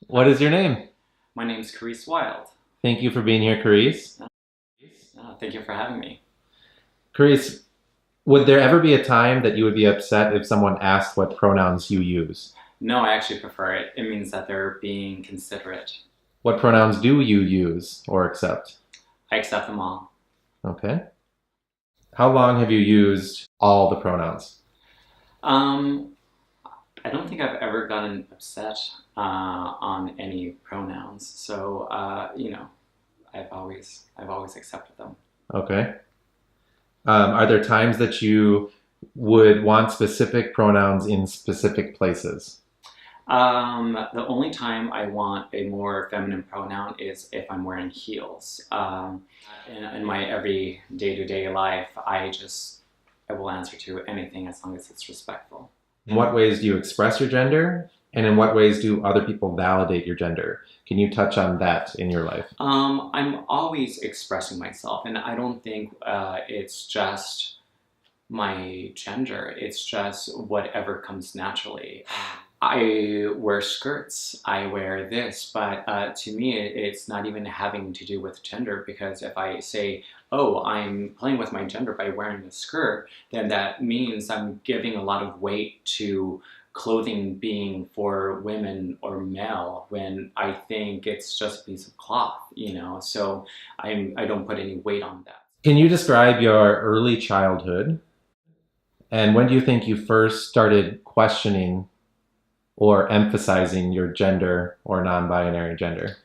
What is your name? My name's Karis Wild. Thank you for being here, Karis. Thank you for having me. Karis, would there ever be a time that you would be upset if someone asked what pronouns you use? No, I actually prefer it. It means that they're being considerate. What pronouns do you use or accept? I accept them all. Okay. How long have you used all the pronouns? Um, I don't think I've ever gotten upset on any pronouns, so I've always accepted them. Okay. Are there times that you would want specific pronouns in specific places? The only time I want a more feminine pronoun is if I'm wearing heels. In my every day-to-day life, I will answer to anything as long as it's respectful. In what ways do you express your gender? And in what ways do other people validate your gender? Can you touch on that in your life? I'm always expressing myself, and I don't think it's just my gender. It's just whatever comes naturally. I wear skirts, I wear this, but to me, it's not even having to do with gender because if I say, oh, I'm playing with my gender by wearing a skirt, then that means I'm giving a lot of weight to clothing being for women or male when I think it's just a piece of cloth, So I don't put any weight on that. Can you describe your early childhood? And when do you think you first started questioning or emphasizing your gender or non-binary gender?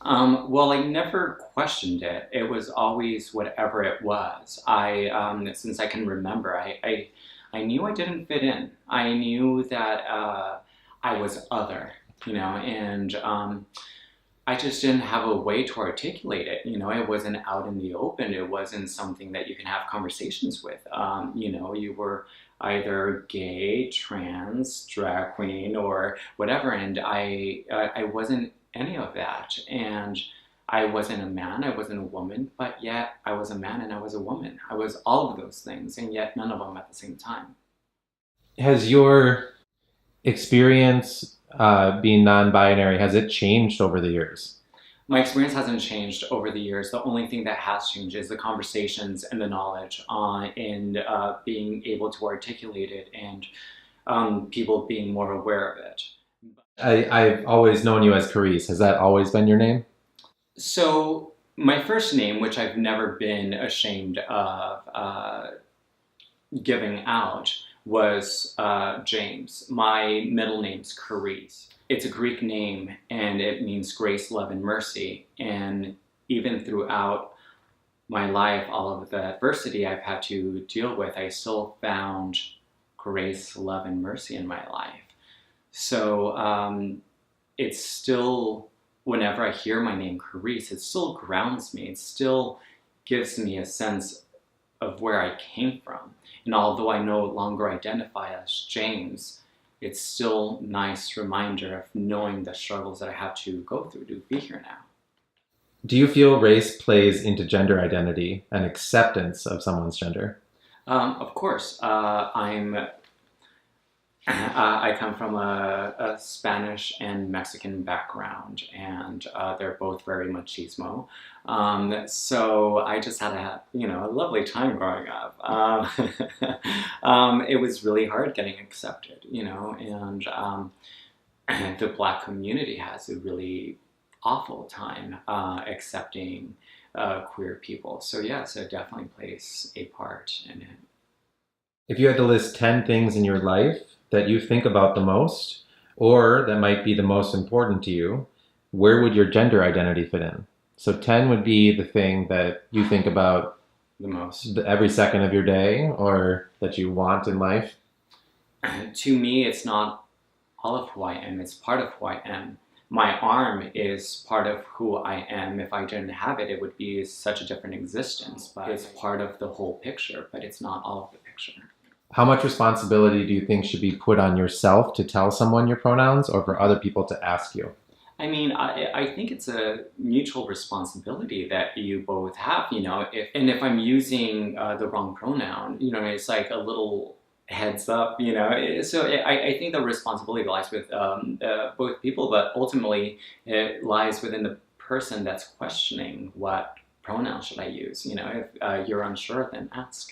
Well, I never questioned it. It was always whatever it was. Since I can remember, I knew I didn't fit in. I knew that I was other, and I just didn't have a way to articulate it. It wasn't out in the open. It wasn't something that you can have conversations with. You were either gay, trans, drag queen, or whatever, and I wasn't any of that. And I wasn't a man, I wasn't a woman, but yet I was a man and I was a woman. I was all of those things, and yet none of them at the same time. Has your experience being non-binary, has it changed over the years? My experience hasn't changed over the years. The only thing that has changed is the conversations and the knowledge and being able to articulate it and people being more aware of it. I've always known you as Karis. Has that always been your name? So my first name, which I've never been ashamed of giving out, was James. My middle name's Karis. It's a Greek name and it means grace, love, and mercy. And even throughout my life, all of the adversity I've had to deal with, I still found grace, love, and mercy in my life. So it's still, whenever I hear my name, Karis, it still grounds me. It still gives me a sense of where I came from. And although I no longer identify as James, it's still a nice reminder of knowing the struggles that I have to go through to be here now. Do you feel race plays into gender identity and acceptance of someone's gender? Of course, I come from a Spanish and Mexican background, and they're both very machismo. So I just had a lovely time growing up. It was really hard getting accepted, and the Black community has a really awful time accepting queer people. So yes, it definitely plays a part in it. If you had to list 10 things in your life that you think about the most, or that might be the most important to you, where would your gender identity fit in? So 10 would be the thing that you think about The most. every second of your day or that you want in life. To me, it's not all of who I am, it's part of who I am. My arm is part of who I am. If I didn't have it, it would be such a different existence, but it's part of the whole picture, but it's not all of the picture. How much responsibility do you think should be put on yourself to tell someone your pronouns or for other people to ask you? I mean, I think it's a mutual responsibility that you both have, if I'm using the wrong pronoun, it's like a little heads up, So I think the responsibility lies with both people, but ultimately it lies within the person that's questioning what pronoun should I use. If you're unsure, then ask.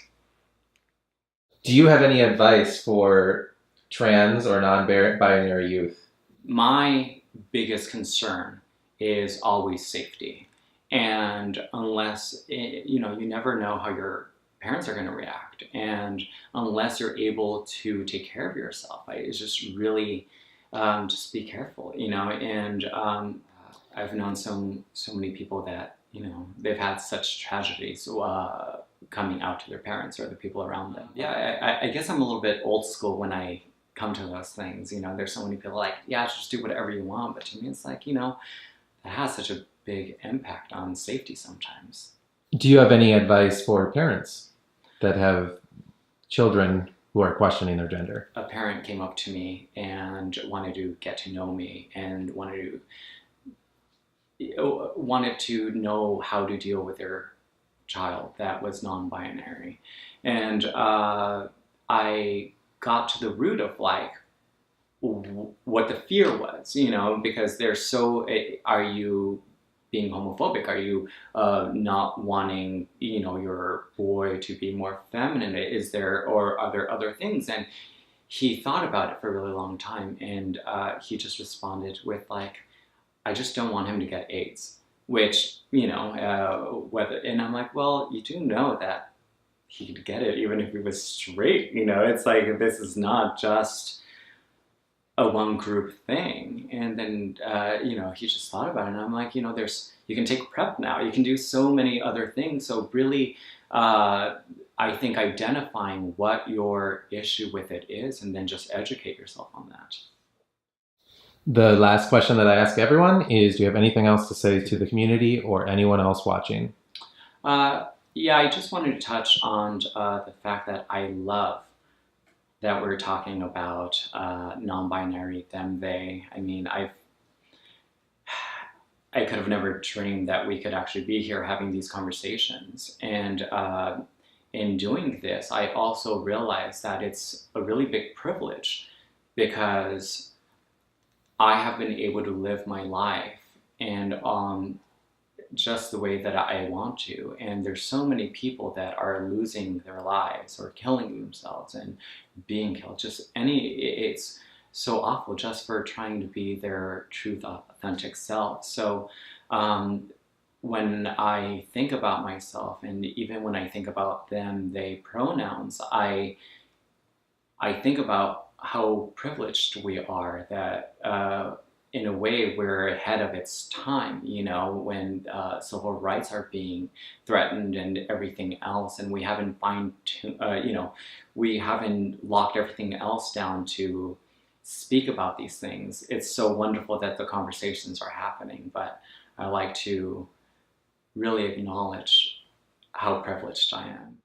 Do you have any advice for trans or non-binary youth? My biggest concern is always safety. And unless, you never know how your parents are going to react. And unless you're able to take care of yourself, it's just really just be careful, And I've known so many people that, they've had such tragedies coming out to their parents or the people around them. Yeah, I guess I'm a little bit old school when I come to those things. There's so many people like, yeah, just do whatever you want. But to me, it's like, it has such a big impact on safety sometimes. Do you have any advice for parents that have children who are questioning their gender? A parent came up to me and wanted to get to know me and wanted to know how to deal with their child that was non-binary. And I got to the root of like what the fear was, because they're so, are you being homophobic? Are you not wanting, your boy to be more feminine? Is there, or are there other things? And he thought about it for a really long time, and he just responded with like, I just don't want him to get AIDS, which, whether, and I'm like, well, you do know that he could get it even if he was straight, it's like, this is not just a one group thing. And then, he just thought about it, and I'm like, you can take PrEP now, you can do so many other things. So really, I think identifying what your issue with it is, and then just educate yourself on that. The last question that I ask everyone is, do you have anything else to say to the community or anyone else watching? Yeah, I just wanted to touch on the fact that I love that we're talking about non-binary, them, they. I mean, I could have never dreamed that we could actually be here having these conversations. And in doing this, I also realized that it's a really big privilege because I have been able to live my life and just the way that I want to. And there's so many people that are losing their lives or killing themselves and being killed. It's so awful just for trying to be their truth, authentic self. So when I think about myself, and even when I think about them, they pronouns, I think about how privileged we are that in a way we're ahead of its time, when civil rights are being threatened and everything else, and we haven't we haven't locked everything else down to speak about these things. It's so wonderful that the conversations are happening, but I like to really acknowledge how privileged I am.